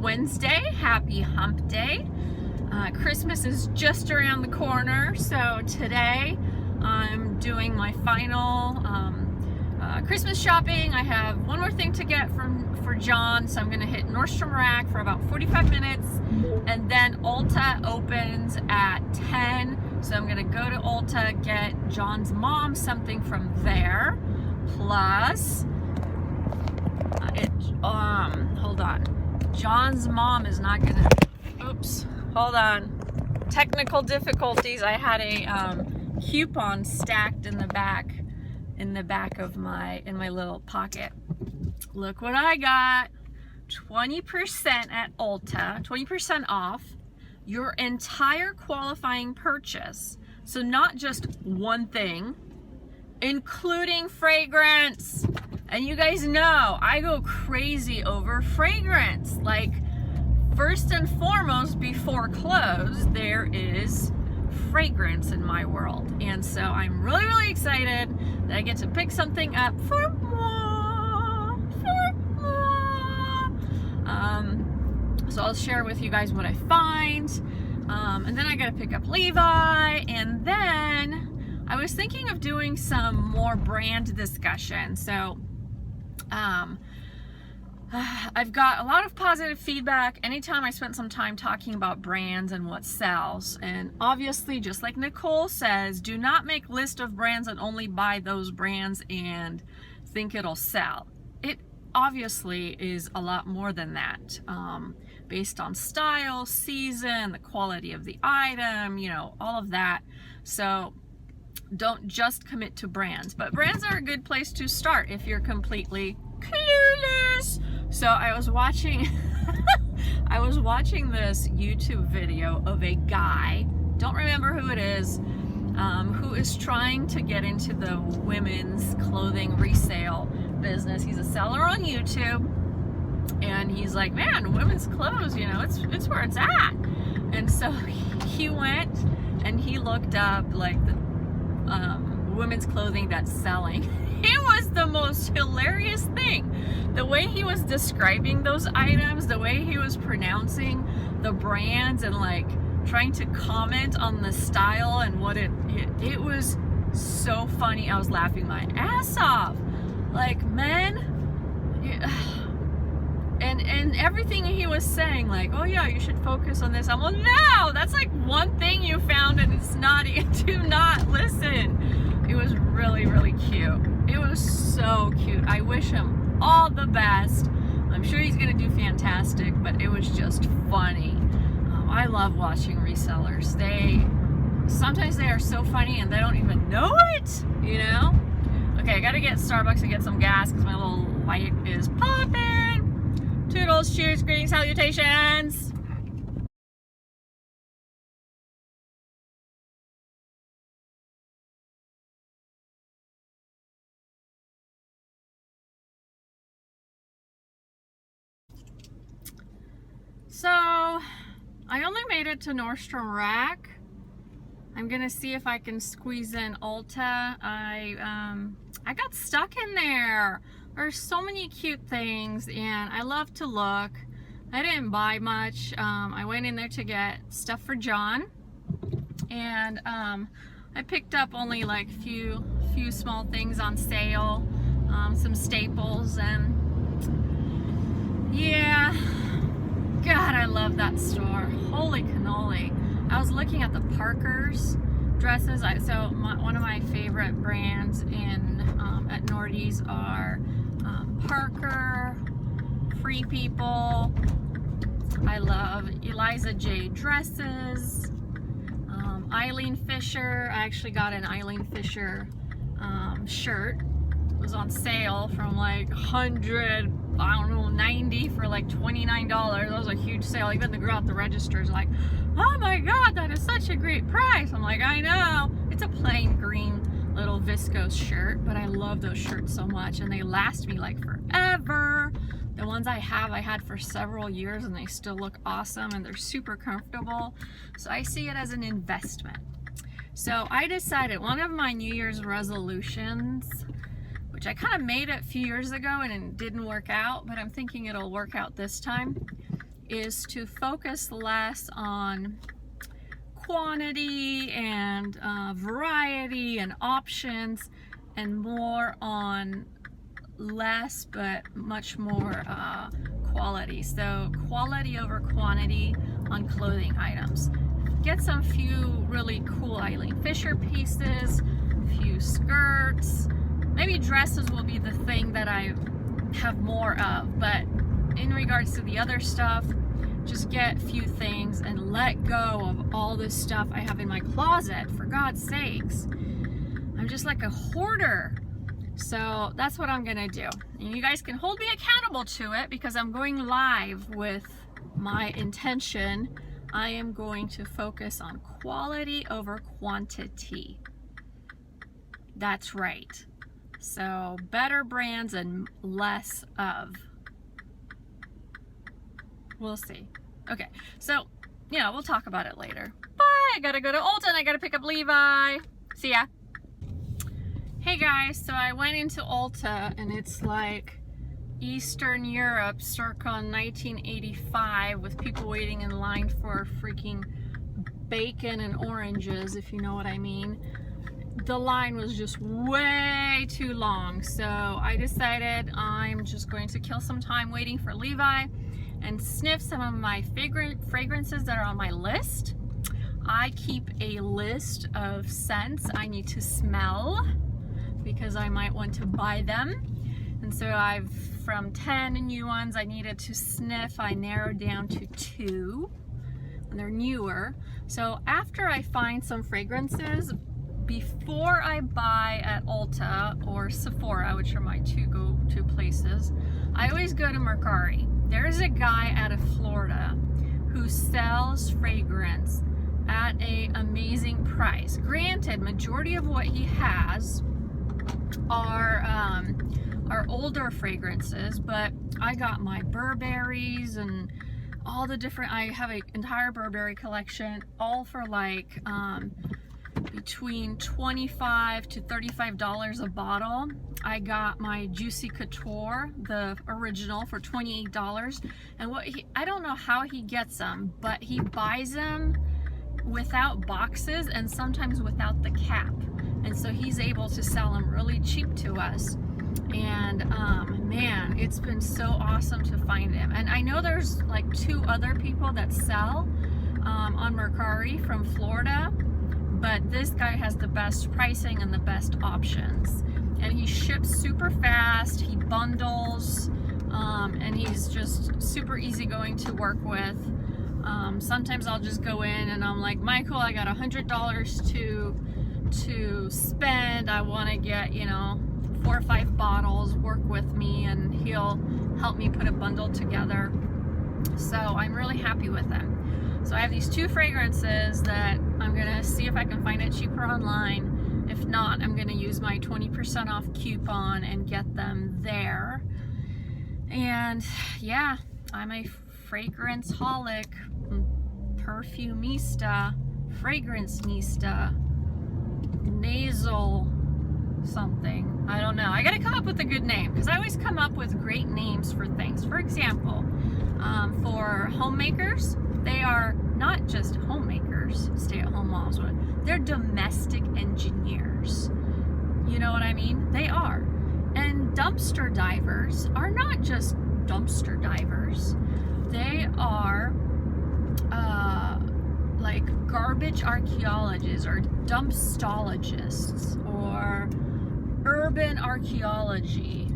Wednesday. Happy hump day. Christmas is just around the corner, so today I'm doing my final Christmas shopping. I have one more thing to get for John, so I'm going to hit Nordstrom Rack for about 45 minutes, and then Ulta opens at 10, so I'm going to go to Ulta, get John's mom something from there, plus hold on, John's mom is not going to, oops, hold on, technical difficulties. I had a coupon stacked in the back of my little pocket. Look what I got. 20% at Ulta, 20% off your entire qualifying purchase. So not just one thing, including fragrance. And you guys know I go crazy over fragrance. Like, first and foremost, before clothes, there is fragrance in my world. And so I'm really excited that I get to pick something up for moi. So I'll share with you guys what I find. And then I gotta pick up Levi. And then I was thinking of doing some more brand discussion. So I've got a lot of positive feedback anytime I spent some time talking about brands and what sells. And obviously, just like Nicole says, do not make list of brands and only buy those brands and think it'll sell. It obviously is a lot more than that, based on style, season, the quality of the item, you know, all of that. So don't just commit to brands, but brands are a good place to start if you're completely clueless. So I was watching this YouTube video of a guy, don't remember who it is, who is trying to get into the women's clothing resale business. He's a seller on YouTube, and he's like, man, women's clothes, you know, it's where it's at. And so he went and he looked up like the women's clothing that's selling. It was the most hilarious thing. The way he was describing those items, the way he was pronouncing the brands and like trying to comment on the style and what it was so funny. I was laughing my ass off. Like, man, and everything he was saying, like, oh yeah, you should focus on this. I'm like, no, that's like one thing you found and it's not, do not listen. It was really cute. It was so cute. I wish him all the best. I'm sure he's gonna do fantastic, but it was just funny. I love watching resellers. Sometimes they are so funny and they don't even know it, you know? Okay, I gotta get Starbucks and get some gas because my little light is popping. Toodles, cheers, greetings, salutations. So, I only made it to Nordstrom Rack. I'm gonna see if I can squeeze in Ulta. I got stuck in there. There's so many cute things, and I love to look. I didn't buy much. I went in there to get stuff for John, and I picked up only like few small things on sale, some staples, and yeah. God, I love that store. Holy cannoli. I was looking at the Parker's dresses. One of my favorite brands at Nordy's are Parker, Free People. I love Eliza J dresses. Eileen Fisher. I actually got an Eileen Fisher shirt. It was on sale from like 90 for like $29. That was a huge sale. Even the girl at the register is like, oh my god, that is such a great price. I'm like, I know. It's a plain green little viscose shirt, but I love those shirts so much, and they last me like forever. The ones I had for several years, and they still look awesome, and they're super comfortable. So I see it as an investment. So I decided one of my New Year's resolutions, which I kind of made it a few years ago and it didn't work out, but I'm thinking it'll work out this time, is to focus less on quantity and variety and options, and more on less but much more quality. So quality over quantity on clothing items. Get some few really cool Eileen Fisher pieces, few skirts, maybe dresses will be the thing that I have more of, but in regards to the other stuff, just get a few things and let go of all this stuff I have in my closet, for God's sakes. I'm just like a hoarder. So that's what I'm gonna do. And you guys can hold me accountable to it, because I'm going live with my intention. I am going to focus on quality over quantity. That's right. So better brands and less of. We'll see. Okay, so yeah, we'll talk about it later. Bye. I gotta go to Ulta and I gotta pick up Levi. See ya. Hey guys, so I went into Ulta and it's like Eastern Europe circa 1985, with people waiting in line for freaking bacon and oranges, if you know what I mean. The line was just way too long, so I decided I'm just going to kill some time waiting for Levi and sniff some of my fragrances that are on my list. I keep a list of scents I need to smell because I might want to buy them. And so from 10 new ones I needed to sniff, I narrowed down to 2, and they're newer. So after I find some fragrances, before I buy at Ulta or Sephora, which are my two go-to places, I always go to MERCARI. There's a guy out of Florida who sells fragrance at an amazing price. Granted, majority of what he has are older fragrances, but I got my Burberrys and all the different, I have an entire Burberry collection, all for like between $25 to $35 a bottle. I got my Juicy Couture, the original, for $28. And I don't know how he gets them, but he buys them without boxes and sometimes without the cap. And so he's able to sell them really cheap to us. And man, it's been so awesome to find him. And I know there's like 2 other people that sell on MERCARI from Florida, but this guy has the best pricing and the best options. And he ships super fast, he bundles, and he's just super easygoing to work with. Sometimes I'll just go in and I'm like, Michael, I got $100 to spend. I want to get, 4 or 5 bottles, work with me, and he'll help me put a bundle together. So I'm really happy with him. So I have these 2 fragrances that I'm gonna see if I can find it cheaper online. If not, I'm gonna use my 20% off coupon and get them there. And yeah, I'm a fragrance-holic, perfumista, fragrance-nista, nasal something. I don't know. I gotta come up with a good name, because I always come up with great names for things. For example, for homemakers, they are not just homemakers, stay-at-home moms, they're domestic engineers. You know what I mean? They are. And dumpster divers are not just dumpster divers. They are like garbage archaeologists or dumpstologists or urban archaeology.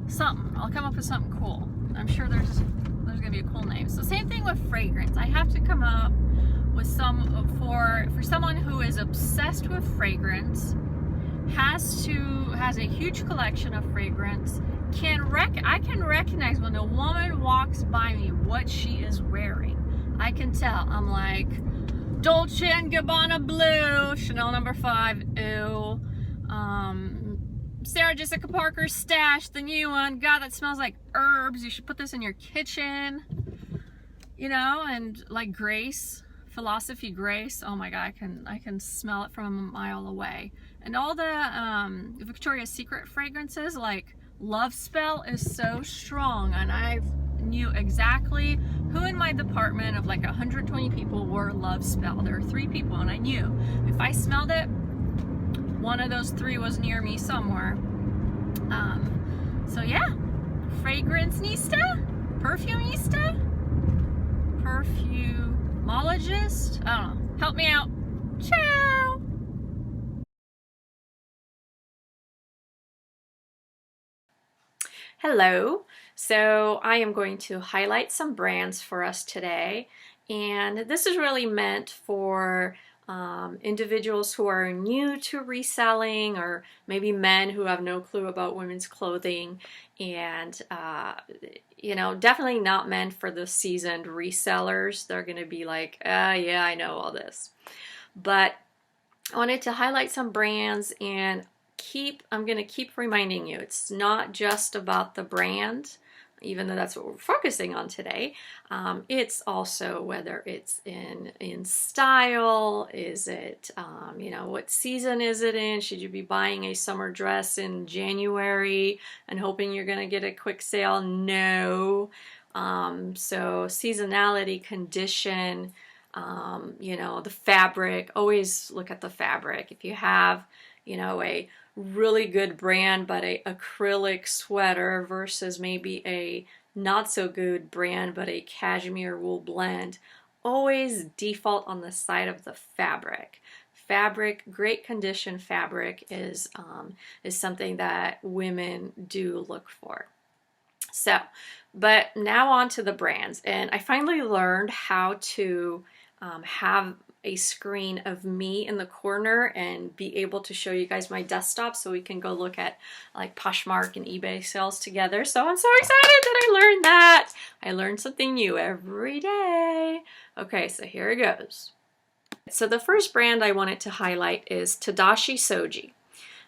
Something. I'll come up with something cool. I'm sure there's gonna be a cool name. So same thing with fragrance. I have to come up with for someone who is obsessed with fragrance, has a huge collection of fragrance, I can recognize when a woman walks by me what she is wearing. I can tell. I'm like, Dolce & Gabbana blue, Chanel No. 5, ew. Sarah Jessica Parker's Stash, the new one. God, that smells like herbs. You should put this in your kitchen. And like Grace, Philosophy Grace. Oh my God, I can smell it from a mile away. And all the Victoria's Secret fragrances, like Love Spell, is so strong, and I knew exactly who in my department of like 120 people wore Love Spell. There were 3 people, and I knew if I smelled it, one of those 3 was near me somewhere. So yeah, Fragrance-nista, Perfumeista, Perfumologist. I don't know. Help me out. Ciao. Hello. So I am going to highlight some brands for us today, and this is really meant for individuals who are new to reselling, or maybe men who have no clue about women's clothing, and you know, definitely not meant for the seasoned resellers. They're going to be like, yeah, I know all this. But I wanted to highlight some brands, and I'm going to keep reminding you, it's not just about the brand, even though that's what we're focusing on today. It's also whether it's in style, is it, you know, what season is it in? Should you be buying a summer dress in January and hoping you're going to get a quick sale? No. So seasonality, condition, you know, the fabric, always look at the fabric. If you have, you know, a really good brand but a acrylic sweater versus maybe a not so good brand but a cashmere wool blend, always default on the side of the fabric. Fabric, great condition fabric is something that women do look for. So, but now on to the brands, and I finally learned how to have a screen of me in the corner and be able to show you guys my desktop so we can go look at like Poshmark and eBay sales together. So I'm so excited that I learned that. I learn something new every day. Okay, so here it goes. So the first brand I wanted to highlight is Tadashi Soji.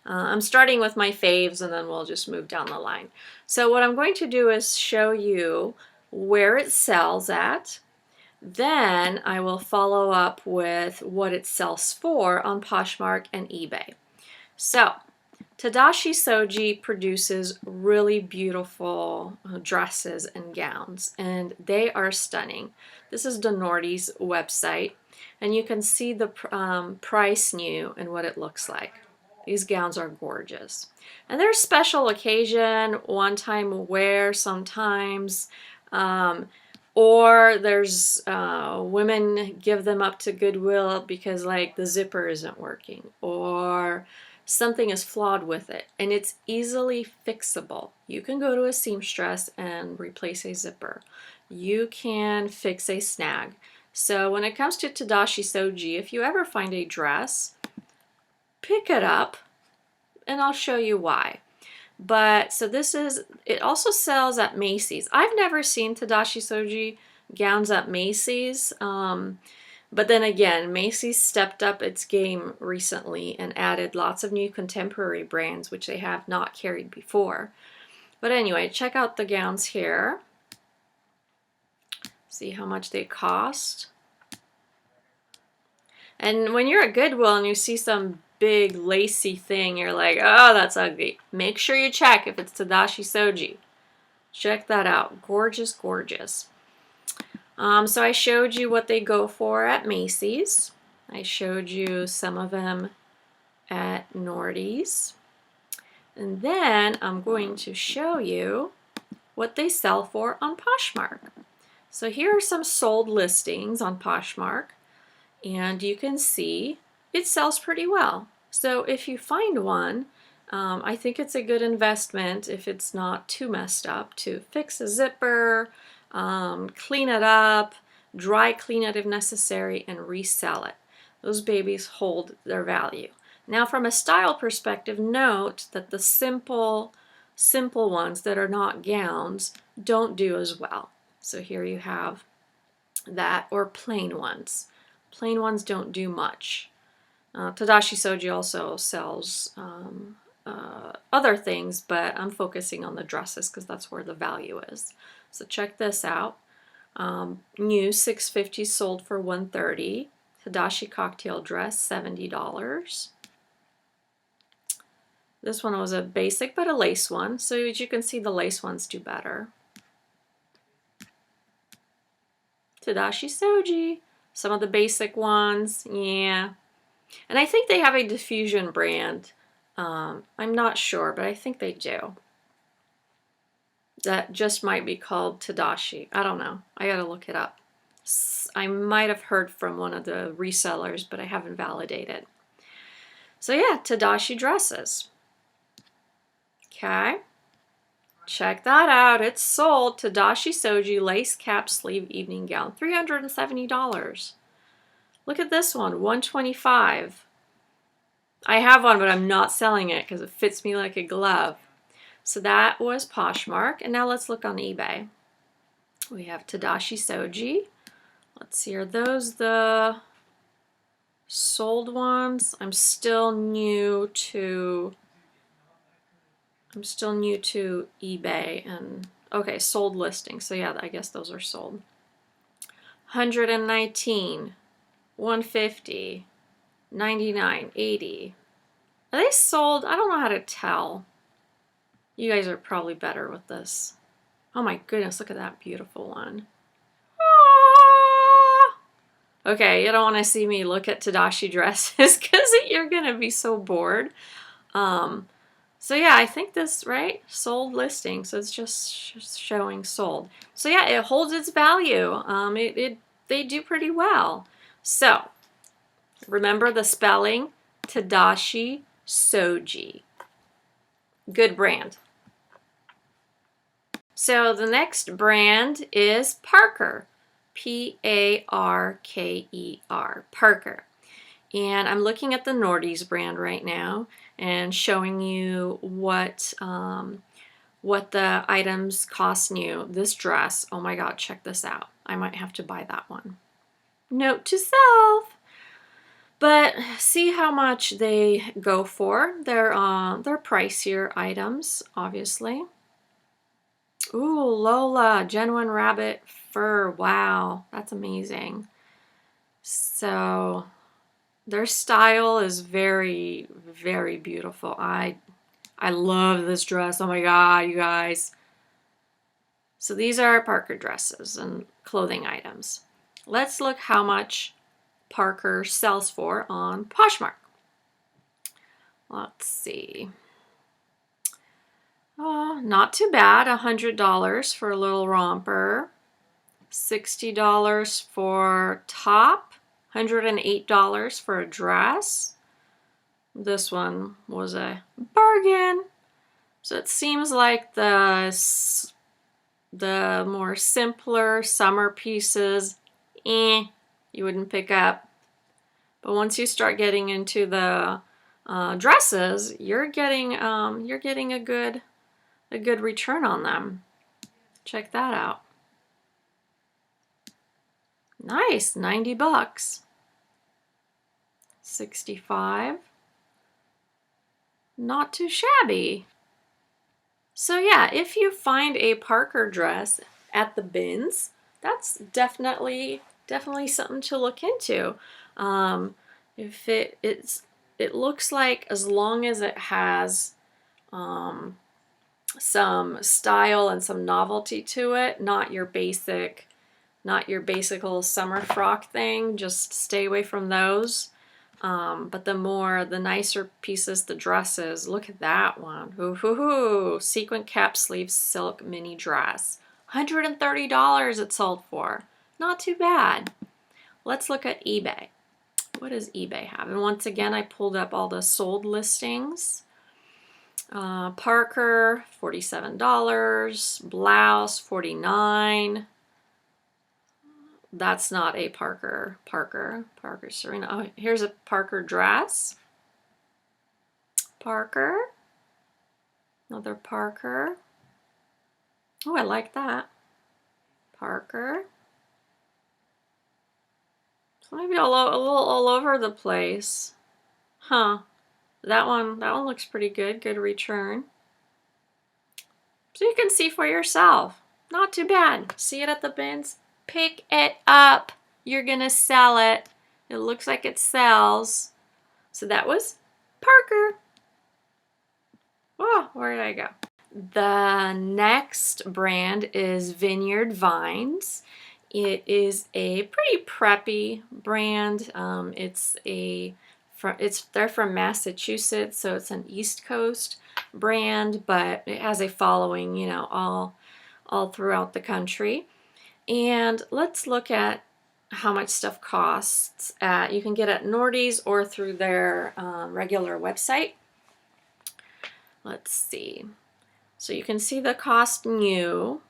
I'm starting with my faves, and then we'll just move down the line. So what I'm going to do is show you where it sells at. Then I will follow up with what it sells for on Poshmark and eBay. So Tadashi Soji produces really beautiful dresses and gowns, and they are stunning. This is Denordie's website, and you can see the price new and what it looks like. These gowns are gorgeous. And they're special occasion, one-time wear sometimes, or there's women give them up to Goodwill because like the zipper isn't working or something is flawed with it, and it's easily fixable. You can go to a seamstress and replace a zipper. You can fix a snag. So when it comes to Tadashi Soji, if you ever find a dress, pick it up, and I'll show you why. But so this is, it also sells at Macy's. I've never seen Tadashi Soji gowns at Macy's, but then again, Macy's stepped up its game recently and added lots of new contemporary brands which they have not carried before. But anyway, check out the gowns here. See how much they cost. And when you're at Goodwill and you see some big lacy thing, you're like, oh, that's ugly. Make sure you check if it's Tadashi Soji. Check that out. Gorgeous, gorgeous. So I showed you what they go for at Macy's. I showed you some of them at Nordie's. And then I'm going to show you what they sell for on Poshmark. So here are some sold listings on Poshmark, and you can see it sells pretty well. So if you find one, I think it's a good investment if it's not too messed up to fix a zipper, clean it up, dry clean it if necessary, and resell it. Those babies hold their value. Now from a style perspective, note that the simple ones that are not gowns don't do as well. So here you have that, or plain ones. Plain ones don't do much. Tadashi Soji also sells other things, but I'm focusing on the dresses because that's where the value is. So check this out. New $650 sold for $130. Tadashi cocktail dress, $70. This one was a basic but a lace one, so as you can see, the lace ones do better. Tadashi-soji. Some of the basic ones, yeah. And I think they have a diffusion brand. I'm not sure, but I think they do. That just might be called Tadashi. I don't know. I gotta look it up. I might have heard from one of the resellers, but I haven't validated. So yeah, Tadashi dresses. Okay. Check that out. It's sold. Tadashi-soji lace cap sleeve evening gown. $370. Look at this one, $125. I have one, but I'm not selling it because it fits me like a glove. So that was Poshmark. And now let's look on eBay. We have Tadashi-soji. Let's see, are those the sold ones? I'm still new to eBay and okay, sold listings. So yeah, I guess those are sold. 119, 150, 99, 80. Are they sold? I don't know how to tell. You guys are probably better with this. Oh my goodness, look at that beautiful one. Ah! Okay, you don't want to see me look at Tadashi dresses because you're going to be so bored. So yeah, I think this, right? Sold listing. So it's just showing sold. So yeah, it holds its value. They do pretty well. So remember the spelling, Tadashi-soji. Good brand. So the next brand is Parker. P-A-R-K-E-R. Parker. And I'm looking at the Nordy's brand right now and showing you what the items cost new. This dress, oh my God, check this out. I might have to buy that one. Note to self. But see how much they go for. They're pricier items, obviously. Ooh, Lola, genuine rabbit fur. Wow, that's amazing. So their style is very, very beautiful. I love this dress. Oh my God, you guys. So these are Parker dresses and clothing items. Let's look how much Parker sells for on Poshmark. Let's see. Oh, not too bad. $100 for a little romper. $60 for top. $108 for a dress. This one was a bargain. So it seems like the more simpler summer pieces, you wouldn't pick up. But once you start getting into the dresses, you're getting a good return on them. Check that out. Nice, $90. 65. Not too shabby. So yeah, if you find a Parker dress at the bins, that's definitely something to look into. If it looks like, as long as it has some style and some novelty to it, not your basic little summer frock thing, just stay away from those. But the nicer pieces, the dresses, look at that one. Sequin cap sleeve silk mini dress. $130 it sold for. Not too bad. Let's look at eBay. What does eBay have? And once again, I pulled up all the sold listings. Parker, $47. Blouse, $49. That's not a Parker Serena. Oh, here's a Parker dress. Parker. Another Parker. Oh, I like that. Parker. So maybe a little all over the place. Huh. That one looks pretty good. Good return. So you can see for yourself. Not too bad. See it at the bins? Pick it up. You're gonna sell it. It looks like it sells. So that was Parker. Oh, where did I go? The next brand is Vineyard Vines. It is a pretty preppy brand. They're from Massachusetts, so it's an East Coast brand, but it has a following, you know, all throughout the country. And let's look at how much stuff costs. You can get at Nordy's or through their regular website. Let's see. So you can see the cost new.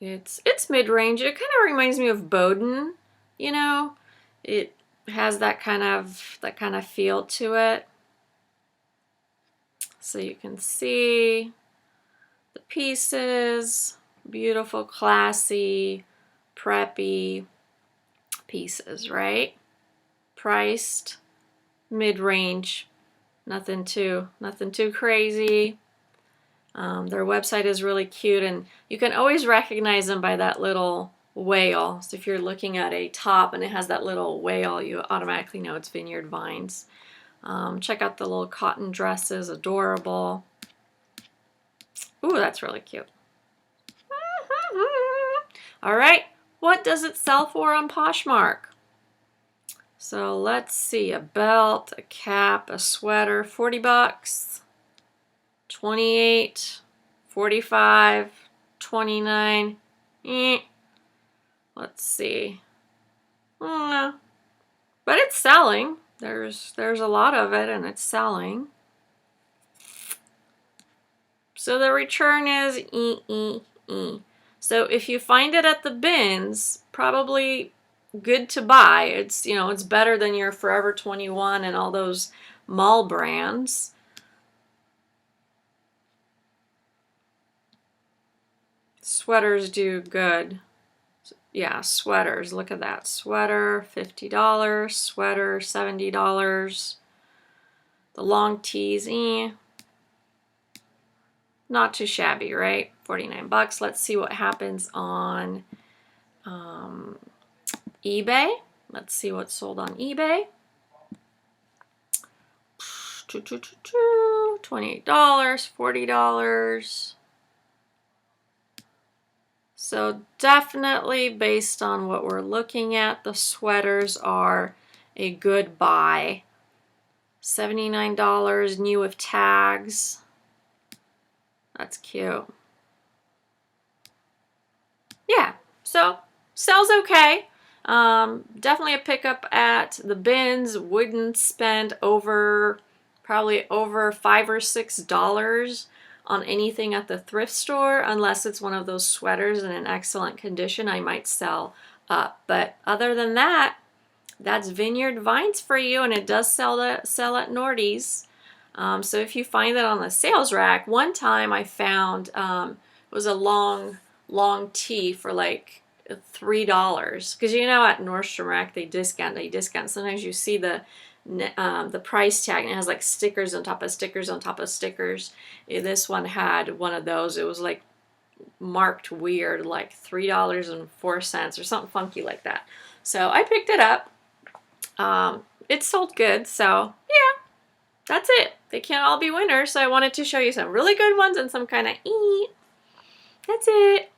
It's mid-range. It kind of reminds me of Bowden, you know. It has that kind of feel to it. So you can see the pieces, beautiful, classy, preppy pieces, right? Priced mid-range, nothing too crazy. Their website is really cute, and you can always recognize them by that little whale. So if you're looking at a top and it has that little whale, you automatically know it's Vineyard Vines. Check out the little cotton dresses, adorable. Ooh, that's really cute. All right, what does it sell for on Poshmark? So let's see, a belt, a cap, a sweater, 40 bucks, 28, 45, 29. Let's see. But it's selling. There's a lot of it and it's selling. So the return is So if you find it at the bins, probably good to buy. It's, you know, it's better than your Forever 21 and all those mall brands. Sweaters do good. Yeah, sweaters. Look at that. Sweater, $50. Sweater, $70. The long tees, not too shabby, right? 49 bucks. Let's see what happens on eBay. Let's see what's sold on eBay. $28, $40. So definitely based on what we're looking at, the sweaters are a good buy. $79 new with tags. That's cute. Yeah, so sells okay. Definitely a pickup at the bins. Wouldn't spend probably over $5 or $6 on anything at the thrift store unless it's one of those sweaters in an excellent condition. I might sell up, but other than that, that's Vineyard Vines for you, and it does sell at Nordy's. So if you find that on the sales rack, one time I found it was a long tee for like $3, because you know at Nordstrom Rack they discount. Sometimes you see the price tag and it has like stickers on top of stickers on top of stickers. This one had one of those. It was like marked weird, like $3.04 or something funky like that. So I picked it up. It sold good, so yeah, that's it. They can't all be winners, so I wanted to show you some really good ones and some kind of That's it.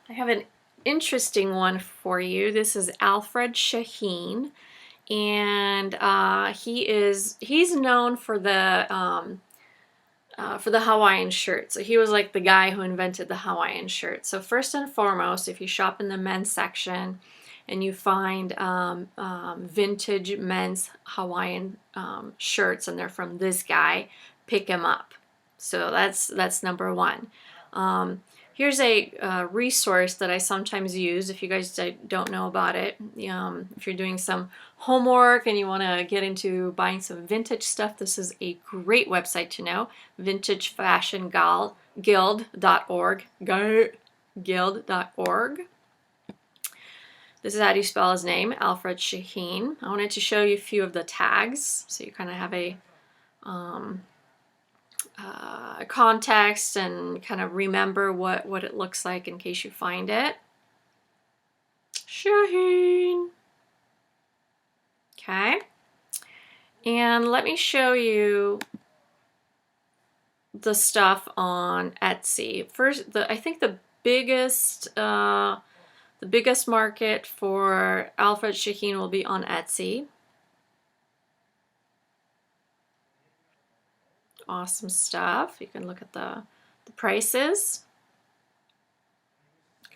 I have an interesting one for you. This is Alfred Shaheen, and he's known for the Hawaiian shirt. So he was like the guy who invented the Hawaiian shirt. So first and foremost, if you shop in the men's section and you find vintage men's Hawaiian shirts and they're from this guy, pick him up. So that's number one. Here's a resource that I sometimes use if you guys don't know about it. If you're doing some homework and you want to get into buying some vintage stuff, this is a great website to know. VintageFashionGuild.org. Guild.org. This is how you spell his name, Alfred Shaheen. I wanted to show you a few of the tags so you kind of have a context and kind of remember what it looks like in case you find it. Shaheen. Okay. And let me show you the stuff on Etsy. First, I think the biggest market for Alfred Shaheen will be on Etsy. Awesome stuff. You can look at the prices.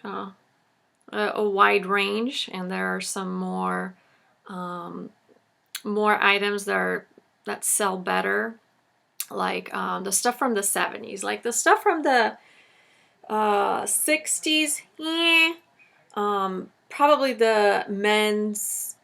Kind of a wide range, and there are some more items that sell better, like the stuff from the 70s, like the stuff from the 60s. Probably the men's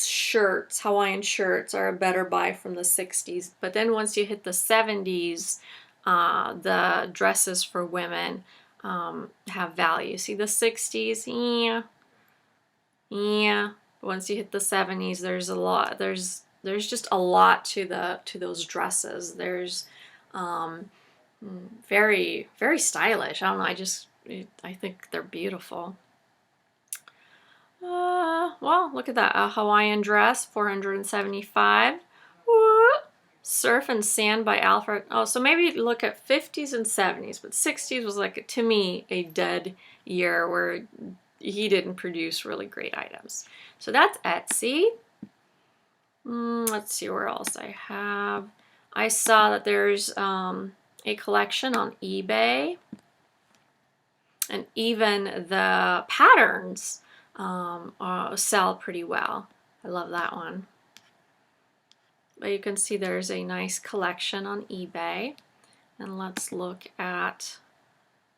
shirts, Hawaiian shirts, are a better buy from the 60s. But then once you hit the 70s, the dresses for women have value. See, the 60s, yeah. Once you hit the 70s, there's a lot. There's just a lot to those dresses. There's very, very stylish. I don't know. I think they're beautiful. Well, look at that. A Hawaiian dress, $475. Surf and Sand by Alfred. Oh, so maybe look at 50s and 70s, but 60s was, like, to me, a dead year where he didn't produce really great items. So that's Etsy. Let's see where else I have. I saw that there's a collection on eBay, and even the patterns sell pretty well. I love that one. But you can see there's a nice collection on eBay. And let's look at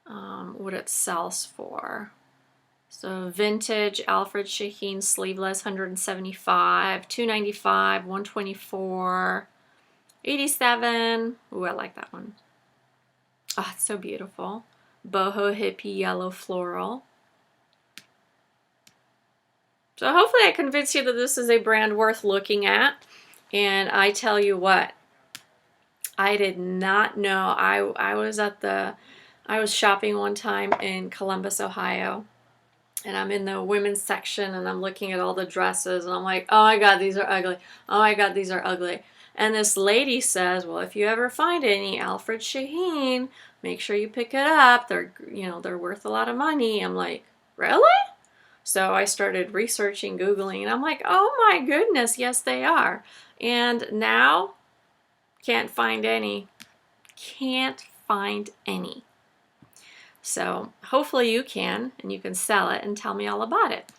what it sells for. So vintage Alfred Shaheen sleeveless, $175, $295, $124, $87. Ooh, I like that one. Oh, it's so beautiful. Boho hippie yellow floral. So hopefully I convinced you that this is a brand worth looking at. And I tell you what, I did not know. I was shopping one time in Columbus, Ohio, and I'm in the women's section, and I'm looking at all the dresses, and I'm like, oh my God, these are ugly. Oh my God, these are ugly. And this lady says, well, if you ever find any Alfred Shaheen, make sure you pick it up. They're worth a lot of money. I'm like, really? So I started researching, Googling, and I'm like, oh my goodness, yes, they are. And now, can't find any. Can't find any. So hopefully you can, and you can sell it and tell me all about it.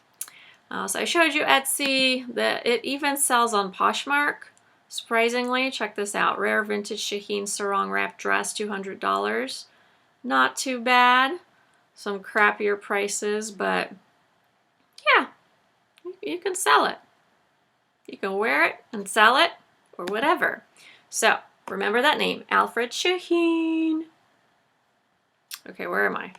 So I showed you Etsy. It even sells on Poshmark, surprisingly. Check this out. Rare vintage Shaheen sarong wrap dress, $200. Not too bad. Some crappier prices, but yeah, you can sell it. You can wear it and sell it or whatever. So remember that name, Alfred Shaheen. Okay, where am I?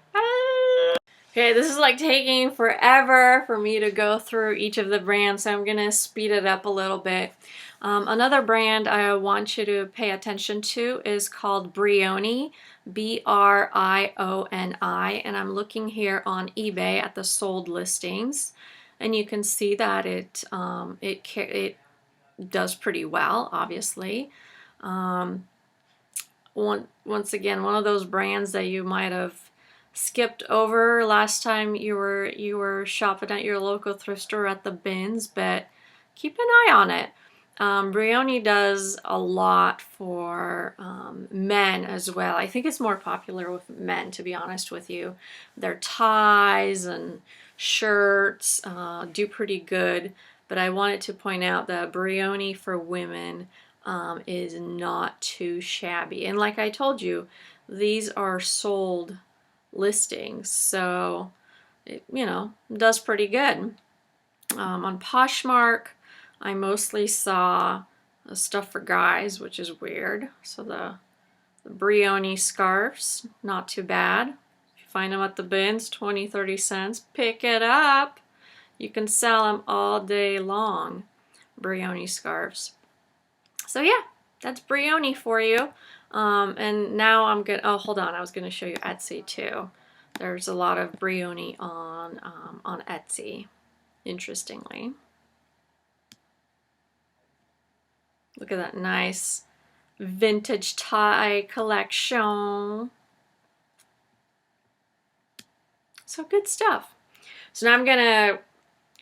Okay, this is like taking forever for me to go through each of the brands, so I'm gonna speed it up a little bit. Another brand I want you to pay attention to is called Brioni, B-R-I-O-N-I, and I'm looking here on eBay at the sold listings, and you can see that it does pretty well, obviously. Once again, one of those brands that you might have skipped over last time you were shopping at your local thrift store at the bins, but keep an eye on it. Brioni does a lot for men as well. I think it's more popular with men, to be honest with you. Their ties and shirts do pretty good, but I wanted to point out that Brioni for women is not too shabby. And like I told you, these are sold listings, so it, does pretty good. On Poshmark, I mostly saw stuff for guys, which is weird. So the Brioni scarves, not too bad. If you find them at the bins, 20-30 cents, pick it up. You can sell them all day long, Brioni scarves. So yeah, that's Brioni for you. And now I'm good. Oh, hold on. I was going to show you Etsy too. There's a lot of Brioni on Etsy, interestingly. Look at that nice vintage tie collection. So good stuff. So now I'm gonna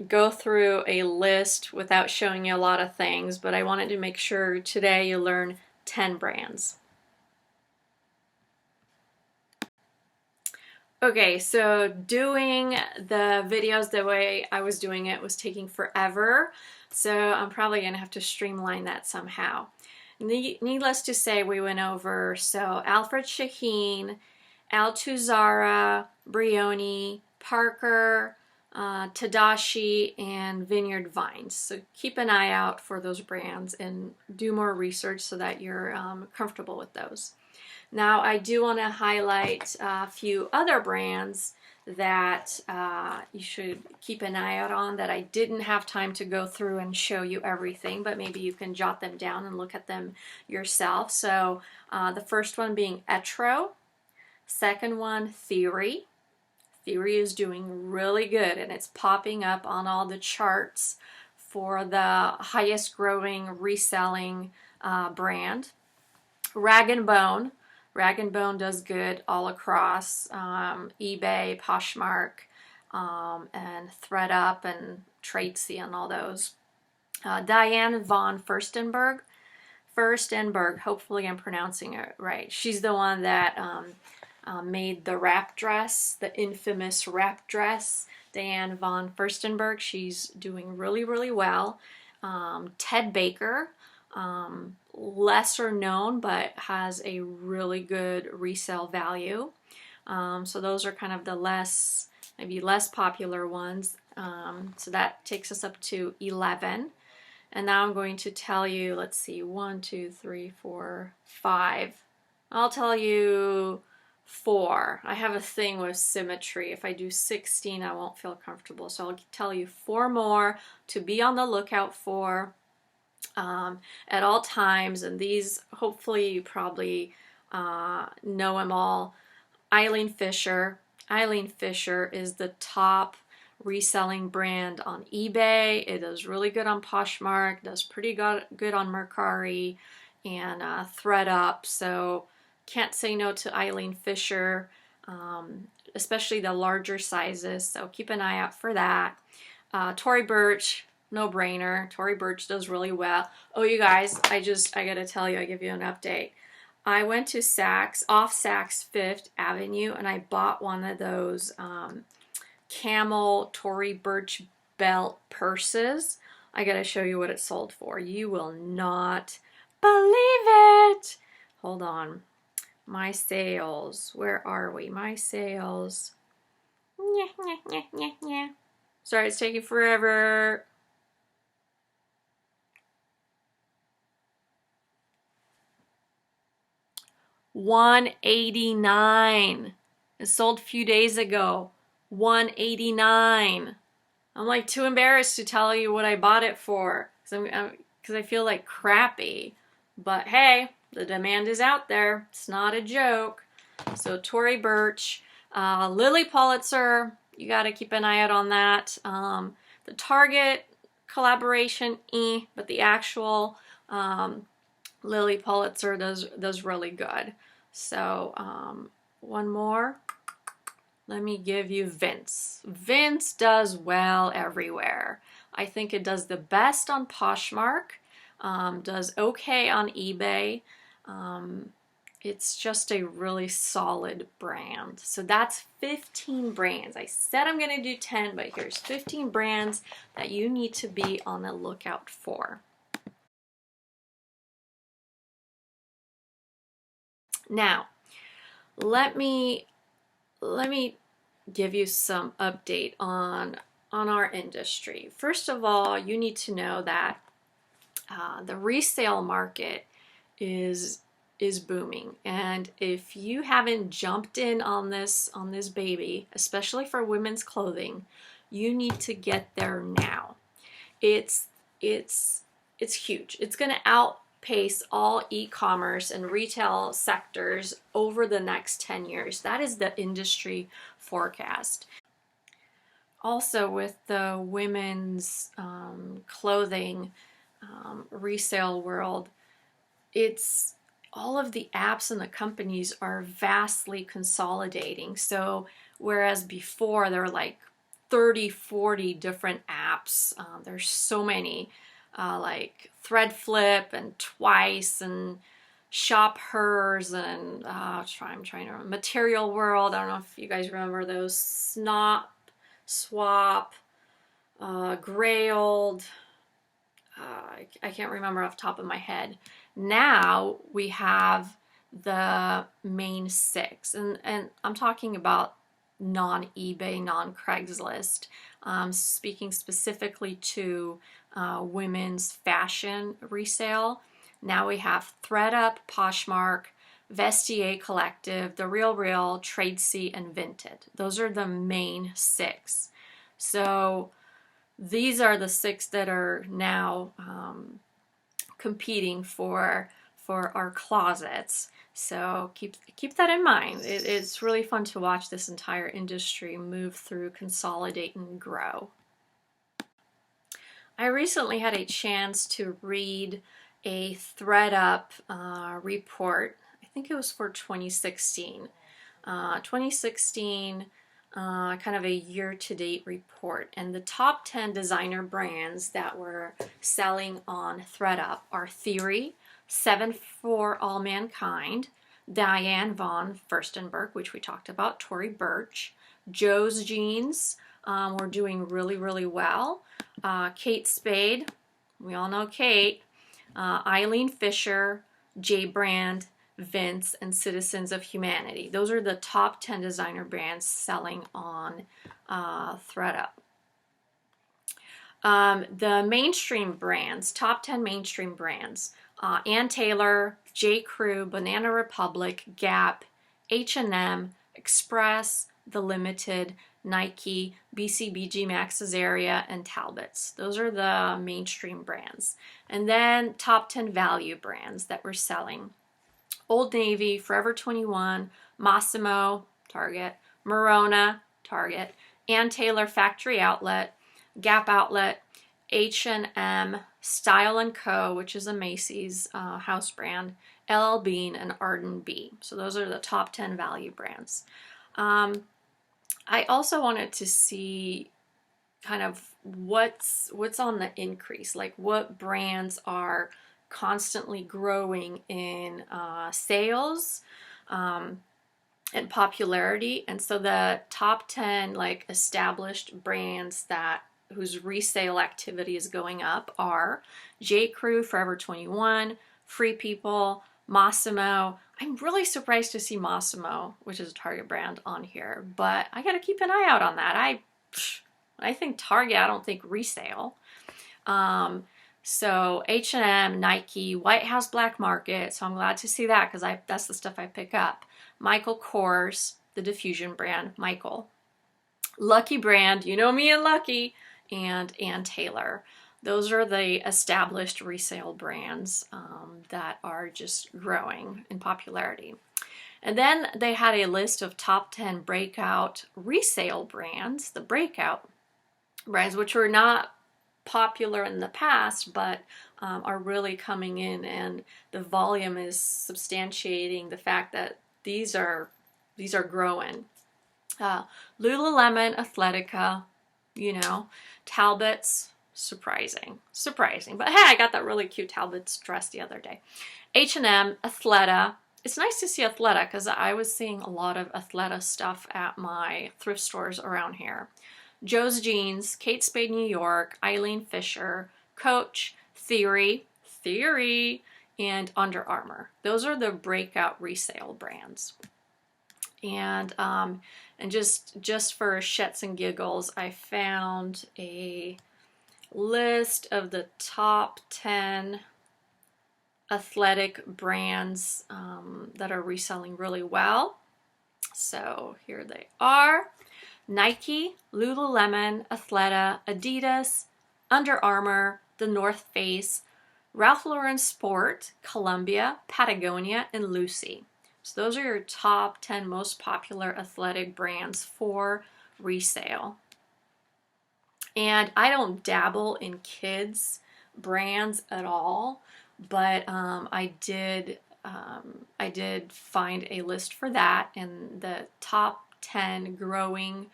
go through a list without showing you a lot of things, but I wanted to make sure today you learn 10 brands. Okay, so doing the videos the way I was doing it was taking forever, so I'm probably gonna have to streamline that somehow. Needless to say, we went over Alfred Shaheen, Altuzara, Brioni, Parker, Tadashi, and Vineyard Vines. So keep an eye out for those brands and do more research so that you're comfortable with those. Now, I do want to highlight a few other brands that you should keep an eye out on that I didn't have time to go through and show you everything, but maybe you can jot them down and look at them yourself. So the first one being Etro, second one Theory. Theory is doing really good and it's popping up on all the charts for the highest growing reselling brand. Rag & Bone. Rag & Bone does good all across eBay, Poshmark, and ThredUp and Tradesy and all those. Diane von Furstenberg. Hopefully I'm pronouncing it right. She's the one that made the wrap dress, the infamous wrap dress. Diane von Furstenberg. She's doing really, really well. Ted Baker. Lesser known, but has a really good resale value. So those are kind of the maybe less popular ones. So that takes us up to 11. And now I'm going to tell you, let's see, 1, 2, 3, 4, 5. I'll tell you 4. I have a thing with symmetry. If I do 16, I won't feel comfortable. So I'll tell you 4 more to be on the lookout for. At all times, and these hopefully you probably know them all. Eileen Fisher. Eileen Fisher is the top reselling brand on eBay. It does really good on Poshmark, does pretty good on MERCARI and ThredUp, so can't say no to Eileen Fisher, especially the larger sizes, so keep an eye out for that. Tory Burch, no brainer. Tory Burch does really well. Oh, you guys, I gotta tell you, I give you an update. I went to Saks, off Saks Fifth Avenue, and I bought one of those camel Tory Burch belt purses. I gotta show you what it sold for. You will not believe it. Hold on. My sales. Where are we? My sales. Sorry, it's taking forever. $189. It sold a few days ago. $189. I'm like too embarrassed to tell you what I bought it for because I feel like crappy. But hey, the demand is out there. It's not a joke. So Tory Burch, Lily Pulitzer, you got to keep an eye out on that. The Target collaboration, but the actual Lily Pulitzer does really good. So one more. Let me give you Vince. Vince does well everywhere. I think it does the best on Poshmark, does okay on eBay. It's just a really solid brand. So that's 15 brands. I said I'm going to do 10, but here's 15 brands that you need to be on the lookout for. Now, let me give you some update on our industry. First of all, you need to know that the resale market is booming, and if you haven't jumped in on this baby, especially for women's clothing, you need to get there now. It's huge. It's going to outpace all e-commerce and retail sectors over the next 10 years. That is the industry forecast. Also, with the women's clothing resale world, it's all of the apps and the companies are vastly consolidating. So whereas before there were like 30, 40 different apps, there's so many, like Threadflip and Twice and Shop Hers and I'm trying to remember, Material World. I don't know if you guys remember those. Snop, Swap, Grailed. I can't remember off the top of my head. Now we have the main six, and I'm talking about non-eBay, non-Craigslist, speaking specifically to women's fashion resale. Now we have ThredUp, Poshmark, Vestiaire Collective, The Real Real, Tradesy, and Vinted. Those are the main six. So these are the six that are now competing for our closets. So keep that in mind. It's really fun to watch this entire industry move through, consolidate, and grow. I recently had a chance to read a ThredUp report. I think it was for 2016. 2016, kind of a year-to-date report. And the top 10 designer brands that were selling on ThredUp are Theory, 7 for All Mankind, Diane von Furstenberg, which we talked about, Tory Burch, Joe's Jeans were doing really, really well. Kate Spade, we all know Kate, Eileen Fisher, J Brand, Vince, and Citizens of Humanity. Those are the top 10 designer brands selling on ThredUp. The mainstream brands, top 10 mainstream brands, Ann Taylor, J. Crew, Banana Republic, Gap, H&M, Express, The Limited, Nike, BCBG, Max Azaria, and Talbots. Those are the mainstream brands. And then top 10 value brands that we're selling. Old Navy, Forever 21, Massimo, Target, Merona, Target, Ann Taylor Factory Outlet, Gap Outlet, H&M, Style & Co., which is a Macy's house brand, LL Bean, and Arden B. So those are the top 10 value brands. I also wanted to see kind of what's on the increase, like what brands are constantly growing in sales and popularity. And so the top 10 like established brands that whose resale activity is going up are J. Crew, Forever 21, Free People, Massimo. I'm really surprised to see Massimo, which is a Target brand, on here, but I gotta keep an eye out on that. I think Target, I don't think resale. So H&M, Nike, White House Black Market, so I'm glad to see that because that's the stuff I pick up. Michael Kors, the diffusion brand, Michael. Lucky brand, you know me and Lucky, and Ann Taylor. Those are the established resale brands that are just growing in popularity. And then they had a list of top 10 breakout resale brands, the breakout brands, which were not popular in the past, but are really coming in, and the volume is substantiating the fact that these are growing. Lululemon, Athletica, you know, Talbots, surprising, but hey, I got that really cute Talbots dress the other day. H&M, Athleta. It's nice to see Athleta because I was seeing a lot of Athleta stuff at my thrift stores around here. Joe's Jeans, Kate Spade New York, Eileen Fisher, Coach, Theory, and Under Armour. Those are the breakout resale brands. And just for shits and giggles, I found a list of the top 10 athletic brands that are reselling really well. So here they are. Nike, Lululemon, Athleta, Adidas, Under Armour, The North Face, Ralph Lauren Sport, Columbia, Patagonia, and Lucy. So those are your top 10 most popular athletic brands for resale. And I don't dabble in kids brands at all, but I did I did find a list for that, and the top 10 growing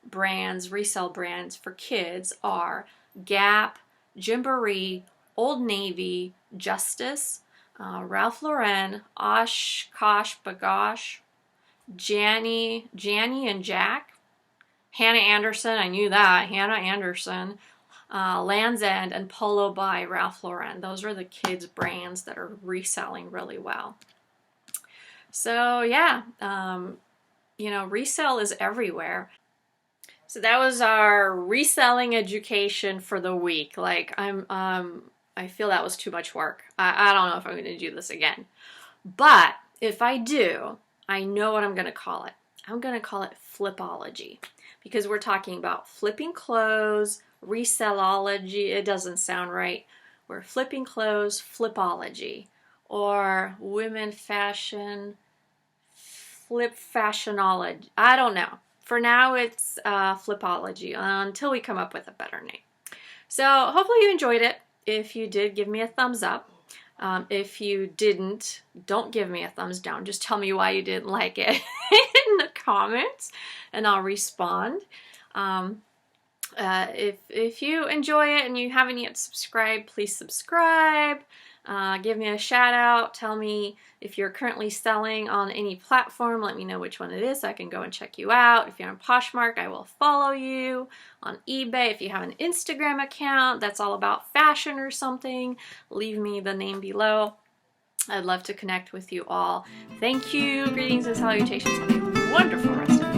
brands, resale brands for kids are Gap, Gymboree, Old Navy, Justice, Ralph Lauren, Oshkosh Bagosh, Janny and Jack, Hannah Anderson, I knew that, Hannah Anderson, Land's End, and Polo by Ralph Lauren. Those are the kids' brands that are reselling really well. So yeah, you know, resale is everywhere. So that was our reselling education for the week. Like I feel that was too much work. I don't know if I'm going to do this again. But if I do, I know what I'm going to call it. I'm going to call it Flipology, because we're talking about flipping clothes, Reselling-ology. It doesn't sound right. We're flipping clothes, Flipology, or women fashion, flip fashionology. I don't know. For now, it's Flipology until we come up with a better name. So hopefully you enjoyed it. If you did, give me a thumbs up. If you didn't, don't give me a thumbs down. Just tell me why you didn't like it in the comments, and I'll respond. If you enjoy it and you haven't yet subscribed, please subscribe. Give me a shout out. Tell me if you're currently selling on any platform. Let me know which one it is so I can go and check you out. If you're on Poshmark, I will follow you. On eBay, if you have an Instagram account that's all about fashion or something, leave me the name below. I'd love to connect with you all. Thank you. Greetings and salutations. Have a wonderful rest of